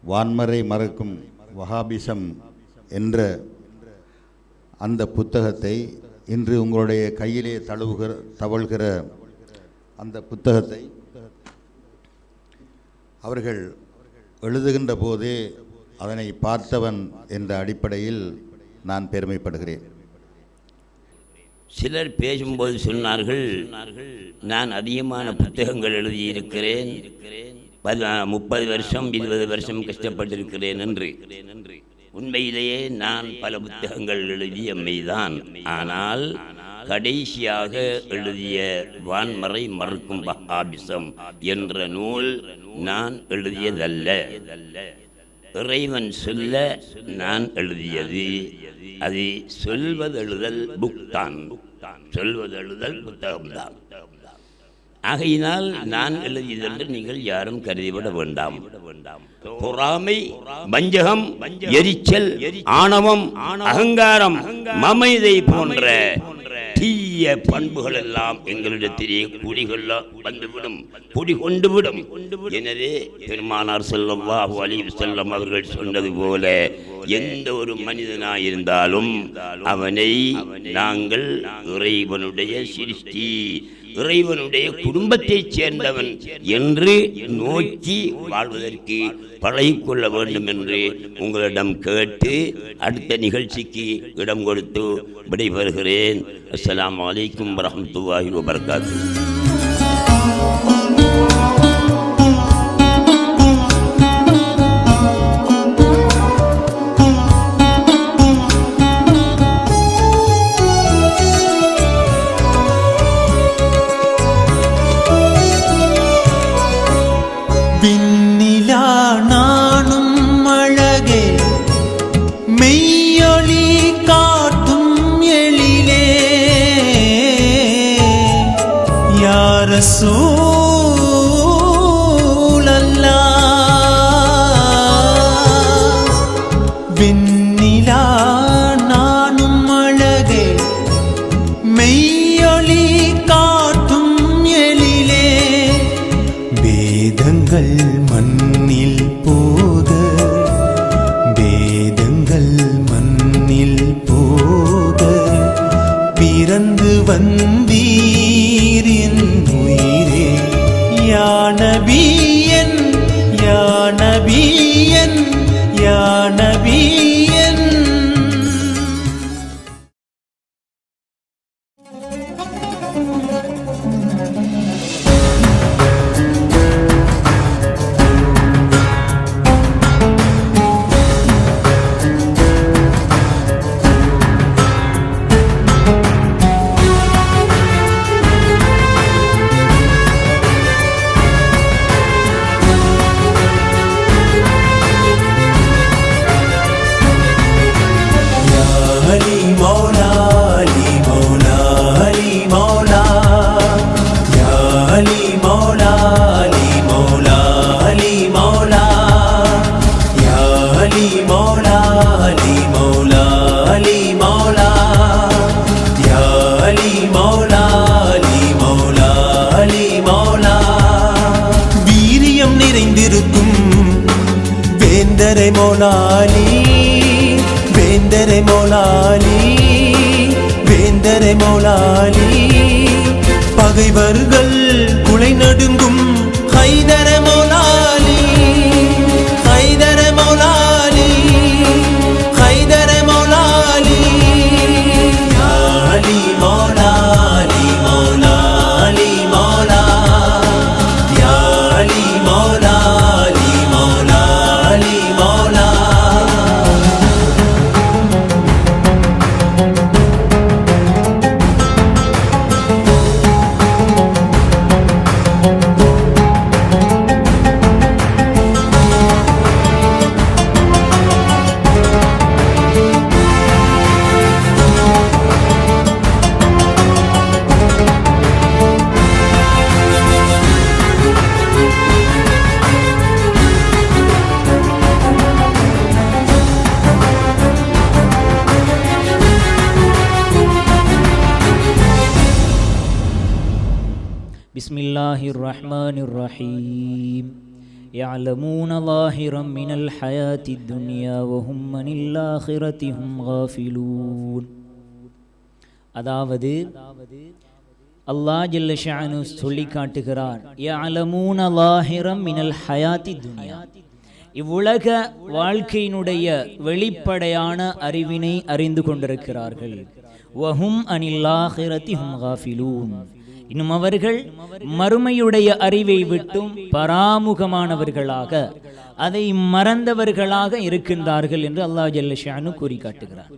[SPEAKER 14] வான்மறை மறக்கும் வஹாபிசம் என்ற அந்த புத்தகத்தை இன்று உங்களுடைய கையிலே தவழ்கிற அந்த புத்தகத்தை அவர்கள் எழுதுகின்ற போதே அதனை பார்த்தவன் என்ற அடிப்படையில் நான் பெருமைப்படுகிறேன்.
[SPEAKER 15] சிலர் பேசும்போது சொன்னார்கள், நான் அதிகமான புத்தகங்கள் எழுதியிருக்கிறேன், 30 வருஷம் 20 வருஷம் கஷ்டப்பட்டிருக்கிறேன் என்று. உண்மையிலேயே நான் பல புத்தகங்கள் எழுதிய மெய்தான். ஆனால் கடைசியாக எழுதிய வான்மறை மறுக்கும் வஹாபிசம் என்ற நூல் நான் எழுதியதல்ல. இறைவன் சொல்ல நான் எழுதியது. அது சொல்வதெழுதல் புக்தான், சொல்வதெழுதல் புத்தகம்தான். ஆகையினால் நான் எழுதியதென்று நீங்கள் யாரும் கருதிவிட வேண்டாம். பொறாமை, வஞ்சகம், எரிச்சல், ஆணவம், அகங்காரம், மமதை போன்ற தீய பண்புகள் எல்லாம் எங்களிடத்திலே வந்துவிடும், குடிகொண்டுவிடும். எனவே பெருமானார் ஸல்லல்லாஹு அலைஹி வஸல்லம் அவர்கள் சொன்னது போல எந்த ஒரு மனிதனாயிருந்தாலும் அவனை நாங்கள் இறைவனுடைய சிருஷ்டி, இறைவனுடைய குடும்பத்தைச் சேர்ந்தவன் என்று நோக்கி வாழ்வதற்கு பழகிக்கொள்ள வேண்டும் என்று உங்களிடம் கேட்டு அடுத்த நிகழ்ச்சிக்கு இடம் கொடுத்து விடைபெறுகிறேன். அஸ்ஸலாமு அலைக்கும் வரஹ்மத்துல்லாஹி வபரகாத்துஹு.
[SPEAKER 16] அலி மௌலா அலி மௌலா யா அலி மௌலா அலி மௌலா அலி மௌலா வீரியம் நிறைந்திருக்கும் வேந்தரை மௌலாலி வேந்தரை மௌலாலி வேந்தரை மௌலாலி பகைவர்கள் குலை நடுங்கும் ஹைதர மௌலாலி ஹைதர மௌலாலி ஹைதர மௌலாலி யா அலி மௌலா அலி மௌலா அலி மௌலா யா அலி மௌலா அலி மௌலா அலி மௌலா
[SPEAKER 17] بسم الله الرحمن الرحيم يعلمون ظاهرا من الحياة الدنيا وهم من الآخرة هم غافلون அதாவது அல்லாஹ் ஜல்ல ஷஅனு சொல்லி காட்டுகிறான் يعلمون ظاهرا من الحياة الدنيا இவ்வுலக வாழ்க்கையினுடைய வெளிப்படையான அறிவினை அறிந்து கொண்டிருக்கிறார்கள் وهم عن الآخرة هم غافلون இன்னும் அவர்கள் மறுமையுடைய அறிவை விட்டும் பராமுகமானவர்களாக அதை மறந்தவர்களாக இருக்கின்றார்கள் என்று அல்லாஹ் ஜல்ல ஷஅனு கூறி காட்டுகிறார்.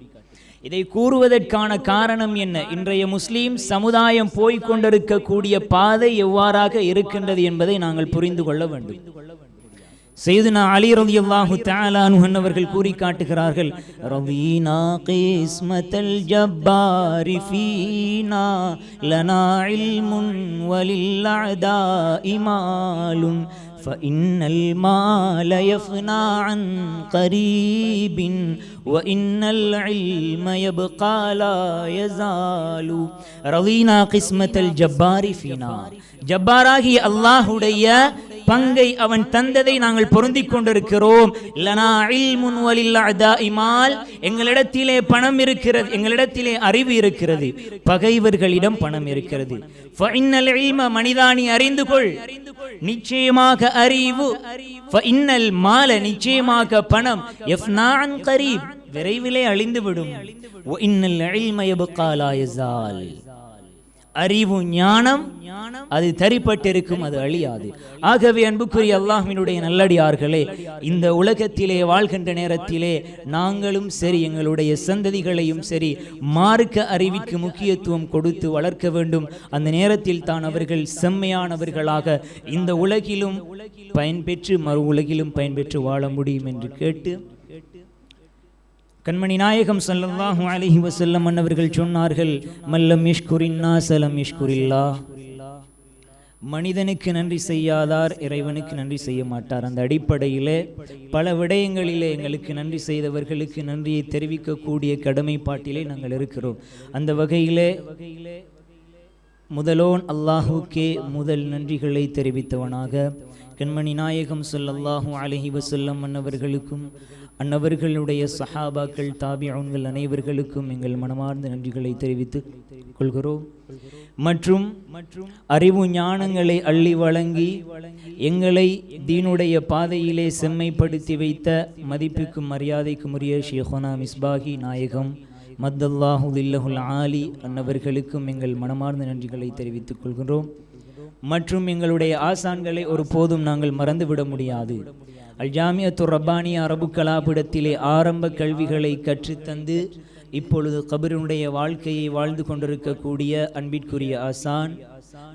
[SPEAKER 17] இதை கூறுவதற்கான காரணம் என்ன? இன்றைய முஸ்லீம் சமுதாயம் போய்கொண்டிருக்கக்கூடிய பாதை எவ்வாறாக இருக்கின்றது என்பதை நாங்கள் புரிந்து கொள்ள வேண்டும். சையதுனா அலி ரலியல்லாஹு தஆலா அன்ஹு அவர்கள் கூறி காட்டுகிறார்கள், ரதீனா கிஸ்மத்தல் ஜப்பாரி ஃபீனா லனா இல்முன் வலில் அதாஇ மாலுன் فإن المال يفنى عن قريب وإن العلم يبقى لا يزال رضينا قسمة الجبار فينا ஜப்பாராகி அல்லாஹுடைய பங்கை அவன் தந்ததை நாங்கள் பொருந்திக் கொண்டிருக்கிறோம். லனா இல்முன் வலில் அதாஇ மால், எங்களிடத்திலே பணம் இருக்கிறது, எங்களிடத்திலே அறிவு இருக்கிறது, பகைவர்களிடம் பணம் இருக்கிறது. ஃபஇன்னல் இல்ம, மனிதானி அறிந்து கொள், நிச்சயமாக அறிவு, ஃபஇன்னல் மால, நிச்சயமாக பணம், யஃப்னா அன் கரீப், விரைவிலே அழிந்துவிடும், வ இன்னல் இல்ம யப்கா லா யஸால், அறிவு ஞானம் அது தரிப்பட்டிருக்கும், அது அழியாது. ஆகவே அன்புக்குரிய அல்லாஹ்வினுடைய நல்லடியார்களே, இந்த உலகத்திலே வாழ்கின்ற நேரத்திலே நாங்களும் சரி, எங்களுடைய சந்ததிகளையும் சரி, மார்க்க அறிவிற்கு முக்கியத்துவம் கொடுத்து வளர்க்க வேண்டும். அந்த நேரத்தில் தான் அவர்கள் செம்மையானவர்களாக இந்த உலகிலும் பயன்பெற்று மறு உலகிலும் பயன்பெற்று வாழ முடியும் என்று கேட்டு, கண்மணி நாயகம் ஸல்லல்லாஹு அலைஹி வஸல்லம் அவர்கள் சொன்னார்கள், மல்லம் யஷ்குரின் நாஸ லம் யஷ்குரில்லாஹ், மனிதனுக்கு நன்றி செய்யாதார் இறைவனுக்கு நன்றி செய்ய மாட்டார். அந்த அடிப்படையிலே பல விடயங்களிலே எங்களுக்கு நன்றி செய்தவர்களுக்கு நன்றியை தெரிவிக்கக்கூடிய கடமைப்பாட்டிலே நாங்கள் இருக்கிறோம். அந்த வகையிலே முதலோன் அல்லாஹுக்கே முதல் நன்றிகளை தெரிவித்தவனாக கண்மணி நாயகம் ஸல்லல்லாஹு அலைஹி வஸல்லம் அன்னவர்களுக்கும் அன்னவர்களுடைய சஹாபாக்கள் தாபிஊன்கள் அனைவர்களுக்கும் எங்கள் மனமார்ந்த நன்றிகளை தெரிவித்துக் கொள்கிறோம். மற்றும் அறிவு ஞானங்களை அள்ளி வழங்கி எங்களை தீனுடைய பாதையிலே செம்மைப்படுத்தி வைத்த மதிப்புக்கும் மரியாதைக்கும் உரிய ஷேகுனா மிஸ்பாஹி நாயகம் மத்தல்லாஹு தில்லஹுல் ஆலி அன்னவர்களுக்கும் எங்கள் மனமார்ந்த நன்றிகளை தெரிவித்துக் கொள்கிறோம். மற்றும் எங்களுடைய ஆசான்களை ஒரு போதும் நாங்கள் மறந்துவிட முடியாது. அல் ஜாமியத்து ரப்பானியா அரபு கலாபிடத்திலே ஆரம்ப கல்விகளை கற்றுத்தந்து இப்பொழுது கபருடைய வாழ்க்கையை வாழ்ந்து கொண்டிருக்கக்கூடிய அன்பிற்குரிய ஆசான்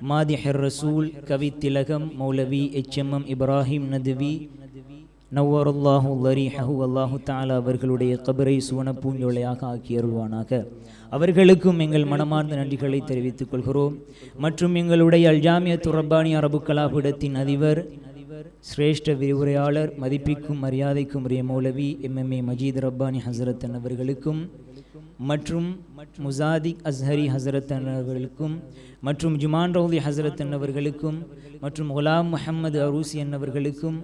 [SPEAKER 17] மாதிஹர் ரசூல் கவித்திலகம் மௌலவி HMM இப்ராஹிம் நதுவி நவ்வருல்லாஹு லரீஹஹு அல்லாஹு தஆலா அவர்களுடைய கபரை சுவன பூஞ்சோலையாக ஆக்கி அருள்வானாக. அவர்களுக்கும் எங்கள் மனமார்ந்த நன்றிகளை தெரிவித்துக் கொள்கிறோம். மற்றும் எங்களுடைய அல் ஜாமியத்து ரப்பானியா அரபு கலாபிடத்தின் அதிபர் சிரேஷ்ட விரிவுரையாளர் மதிப்பிற்கும் மரியாதைக்கும் உரிய மௌலவி MMA மஜீத் ரப்பானி ஹசரத் அவர்களுக்கும் மற்றும் முசாதிக் அஸ்ஹரி ஹசரத் அவர்களுக்கும் மற்றும் ஜுமான் ரவுதி ஹசரத் அவர்களுக்கும் மற்றும் குலாம் முஹம்மது அரூசி அவர்களுக்கும்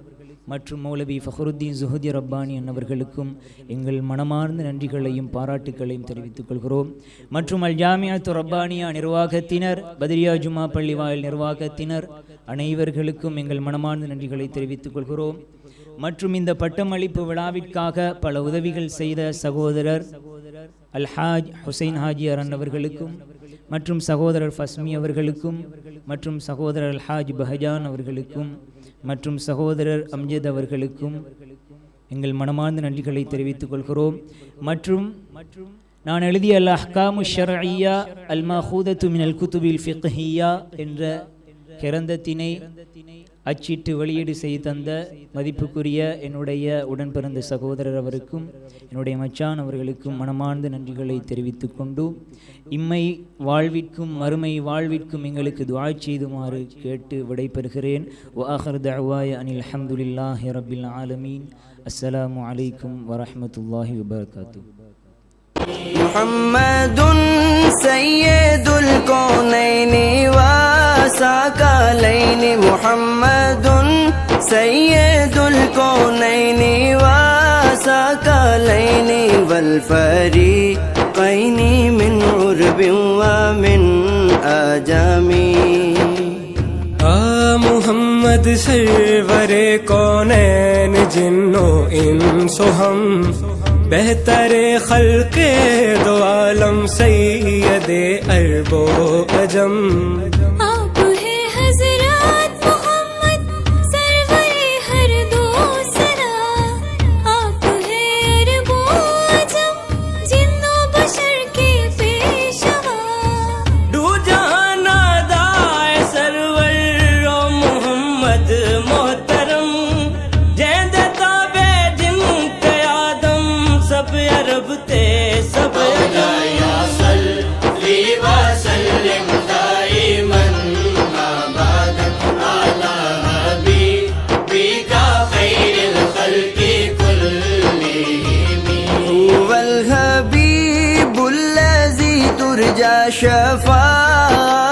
[SPEAKER 17] மற்றும் மௌலவி ஃபஹருத்தீன் ஜுஹதி ரப்பானி அவர்களுக்கும் எங்கள் மனமார்ந்த நன்றிகளையும் பாராட்டுகளையும் தெரிவித்துக் கொள்கிறோம். மற்றும் அல் ஜாமியத்து ரப்பானியா நிர்வாகத்தினர், பத்ரியா ஜுமா பள்ளிவாயில் நிர்வாகத்தினர் அனைவர்களுக்கும் எங்கள் மனமார்ந்த நன்றிகளை தெரிவித்துக் கொள்கிறோம். மற்றும் இந்த பட்டமளிப்பு விழாவிற்காக பல உதவிகள் செய்த சகோதரர் அல்ஹாஜ் ஹுசைன் ஹாஜி அரன் அவர்களுக்கும் மற்றும் சகோதரர் ஃபஸ்மி அவர்களுக்கும் மற்றும் சகோதரர் அல்ஹாஜ் பஹஜான் அவர்களுக்கும் மற்றும் சகோதரர் அம்ஜத் அவர்களுக்கும் எங்கள் மனமார்ந்த நன்றிகளை தெரிவித்துக் கொள்கிறோம். மற்றும் நான் எழுதிய அல் அஹ்காமு ஷர்இய்யா அல் மஹூதத்து மினல் குதுபில் ஃபிக்ஹிய்யா என்ற கிரந்தத்தினை அச்சிட்டு வெளியீடு செய்து தந்த மதிப்புக்குரிய என்னுடைய உடன் பிறந்த சகோதரர் அவருக்கும் என்னுடைய மச்சான் அவர்களுக்கும் மனமார்ந்த நன்றிகளை தெரிவித்துக் கொண்டு இம்மை வாழ்விற்கும் மறுமை வாழ்விற்கும் எங்களுக்கு துஆ செய்துமாறு கேட்டு விடைபெறுகிறேன். வஆகிர் தஅவாய அனில் ஹம்துலில்லாஹி ரப்பில் ஆலமீன். அஸ்ஸலாமு அலைக்கும் வரஹ்மத்துல்லாஹி வபரகாத்துஹு.
[SPEAKER 16] முஹம்மதுன் சய்யிதுல் கௌனைனி வஸகலைனி முஹம்மதுன் சய்யிதுல் கௌனைனி வஸகலைனி வல் ஃபரீகைனி மின் உர்பின் வ மின் அஜமி.
[SPEAKER 18] முஹம்மது சர்வரே கௌனைன் जिन्नो इंसो हम बेहतरे खल्के दो आलम सैयदे अरबो अजम.
[SPEAKER 19] आप है हजरत मोहम्मद सरवरे हर दो सरा. आप है अरबो अजम जिन्नो बशर के पेशवा.
[SPEAKER 16] दो जहाना दाए सरवर ओ मोहम्मद मोहतरम जेंदे ताबे जिन के आदम सब अरब ते सब या सल्ली व सल्लिम दाइमन अबदन अला हबीबिका खैरिल खल्qi कुल्लिहिम. हुवल हबीबुल लज़ी तुरजा शफाअतुहु.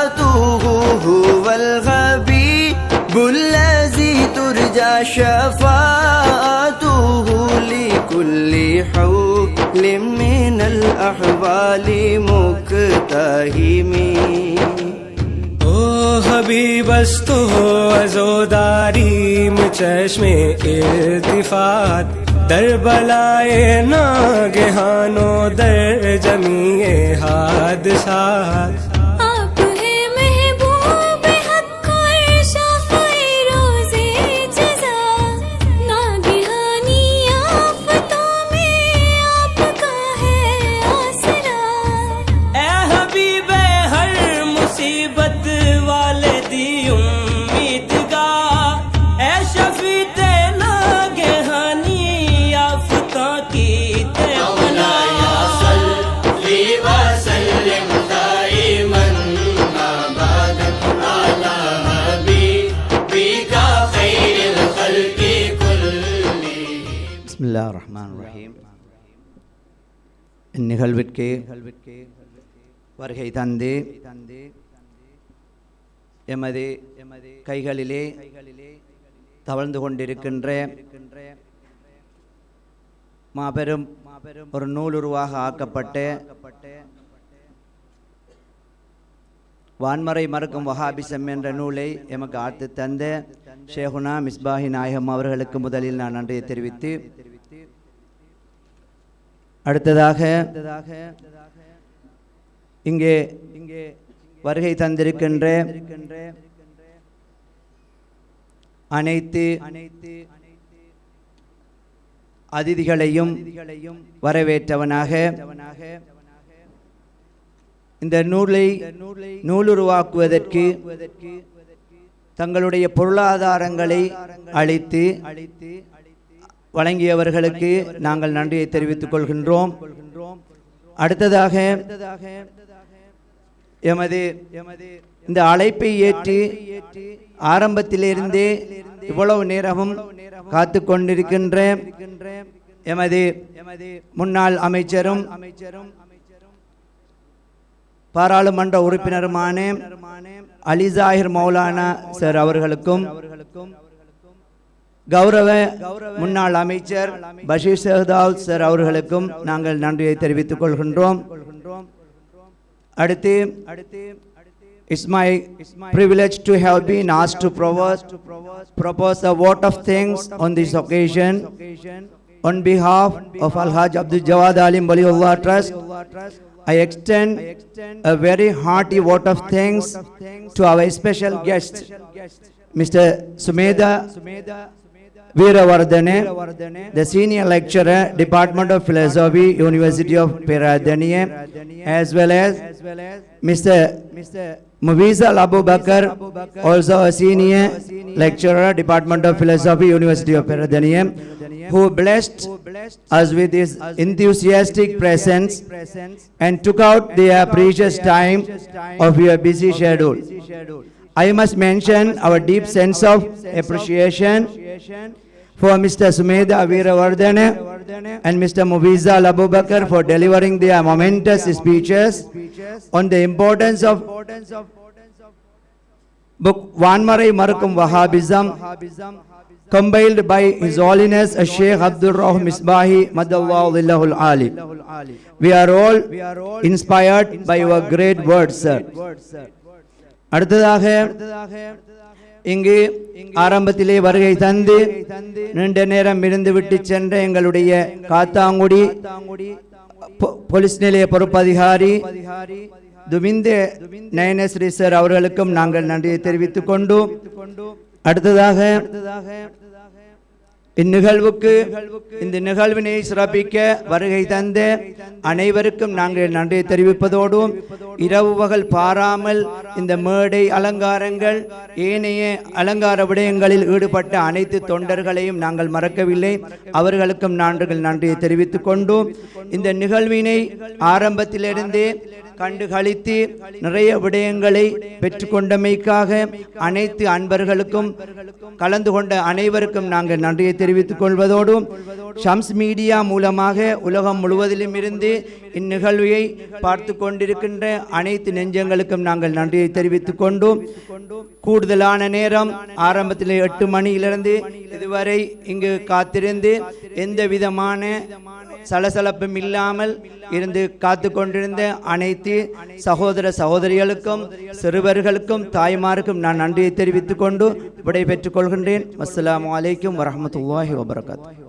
[SPEAKER 16] हुवल हबीबुल लज़ी तुरजा शफाअतुहु लिकुल्लि हौलिम मिनल अहवालि मुक्तहिमी.
[SPEAKER 18] ओ हबीबस्तो अज़ोदारी में चश्मे इल्तिफात दर बलाए नागहानो दर जमीए हादसात.
[SPEAKER 19] आप है महबूब हक और शाफ़ी रोज़े जज़ा. नागहानी आफ़तों में आपका है आसरा.
[SPEAKER 16] ए हबीबे हर मुसीबत वाले दी उम्मीदगाह. ए शफीते नागहानी आफ़तों की ते मौलाया सल्ली व सल्लिम दाइमन अबदन अला हबीबिका खैरिल खल्qi कुल्लिहिम.
[SPEAKER 20] பிஸ்மில்லாஹிர் ரஹ்மானிர் ரஹீம். இந்நிகழ்விற்கு வருகை தந்து எமது கைகளிலே தவழ்ந்து கொண்டிருக்கின்ற மாபெரும் ஒரு நூலுருவாக ஆக்கப்பட்ட வான்மறை மறுக்கும் வஹாபிசம் என்ற நூலை எமக்கு ஆர்த்து தந்த ஷேகுனா மிஸ்பாஹி நாயகம் அவர்களுக்கு முதலில் நான் நன்றியை தெரிவித்து அடுத்ததாக இங்கே வருகை தந்திருக்கின்ற அனைத்து அதிதிகளையும் வரவேற்றவனாக இந்த நூலுருவாக்குவதற்கு தங்களுடைய பொருளாதாரங்களை அளித்து வழங்கியவர்களுக்கு நாங்கள் நன்றியை தெரிவித்துக் கொள்கின்றோம். அடுத்ததாக எமது இந்த அழைப்பை ஏற்று ஆரம்பத்திலிருந்தே இவ்வளவு நேரமும் காத்து கொண்டிருக்கின்ற எமது முன்னாள் அமைச்சரும் பாராளுமன்ற உறுப்பினருமான அலிசாஹிர் மௌலானா சார் அவர்களுக்கும் கௌரவ முன்னாள் அமைச்சர் பஷீர் ஷஹதாவ் சார் அவர்களுக்கும் நாங்கள் நன்றியை தெரிவித்துக் கொள்கின்றோம். அடுத்து it's my privilege to have been asked to propose a vote of thanks on this occasion on behalf of Al-Hajj Abdul Jawad Alim Waliullah Trust. I extend a very hearty vote of thanks to our special guest, Mr. Sumedha Veeravardhane, the senior lecturer, Department of Philosophy, University of Peradeniya, as well as Mr. Muwizal Abu Bakr, also a senior lecturer, Department of Philosophy, University of Peradeniya, who blessed us with his enthusiastic presence and took out their precious time of your busy schedule. I must mention our deep sense of appreciation for Mr. Sumedha Veeravardhane and Mr. Muwizal Abu Bakr for delivering their momentous speeches on the importance of book Vanmarai Markum Wahhabism, compiled by His Holiness Sheikh Abdul Rahman Misbahi Madallahu Lillahul Ali. We are all inspired by your great words, sir. அடுத்ததாக இங்கு ஆரம்பத்திலே வருகை தந்து நீண்ட நேரம் இருந்து விட்டு சென்ற எங்களுடைய காத்தாங்குடி போலீஸ் நிலைய பொறுப்பதிகாரி துமிந்தே நயனஸ்ரீ சார் அவர்களுக்கும் நாங்கள் நன்றியை தெரிவித்துக் கொண்டு அடுத்ததாக இந்த நிகழ்வினை சிறப்பிக்க வருகை தந்த அனைவருக்கும் நாங்கள் நன்றியை தெரிவிப்பதோடும் இரவு பகல் பாராமல் இந்த மேடை அலங்காரங்கள் ஏனைய அலங்கார விடயங்களில் ஈடுபட்ட அனைத்து தொண்டர்களையும் நாங்கள் மறக்கவில்லை. அவர்களுக்கும் நாங்கள் நன்றியை தெரிவித்துக் கொண்டு இந்த நிகழ்வினை ஆரம்பத்திலிருந்தே கண்டு களித்து நிறைய விடயங்களை பெற்றுக்கொண்டமைக்காக அனைத்து அன்பர்களுக்கும் கலந்து கொண்ட அனைவருக்கும் நாங்கள் நன்றியை தெரிவித்துக் கொள்வதோடு ஷம்ஸ் மீடியா மூலமாக உலகம் முழுவதிலும் இருந்து இந்நிகழ்வை பார்த்து கொண்டிருக்கின்ற அனைத்து நெஞ்சங்களுக்கும் நாங்கள் நன்றியை தெரிவித்துக் கொண்டு கூடுதலான நேரம் ஆரம்பத்தில் 8 மணியிலிருந்து இதுவரை இங்கு காத்திருந்து எந்த விதமான சலசலப்பும் இல்லாமல் இருந்து காத்து கொண்டிருந்த அனைத்து சகோதர சகோதரிகளுக்கும் சிறுவர்களுக்கும் தாய்மாருக்கும் நான் நன்றியை தெரிவித்துக் கொண்டு விடை பெற்றுக் கொள்கின்றேன். அஸ்ஸலாமு அலைக்கும் வரஹ்மத்துல்லாஹி வபரகாத்துஹு.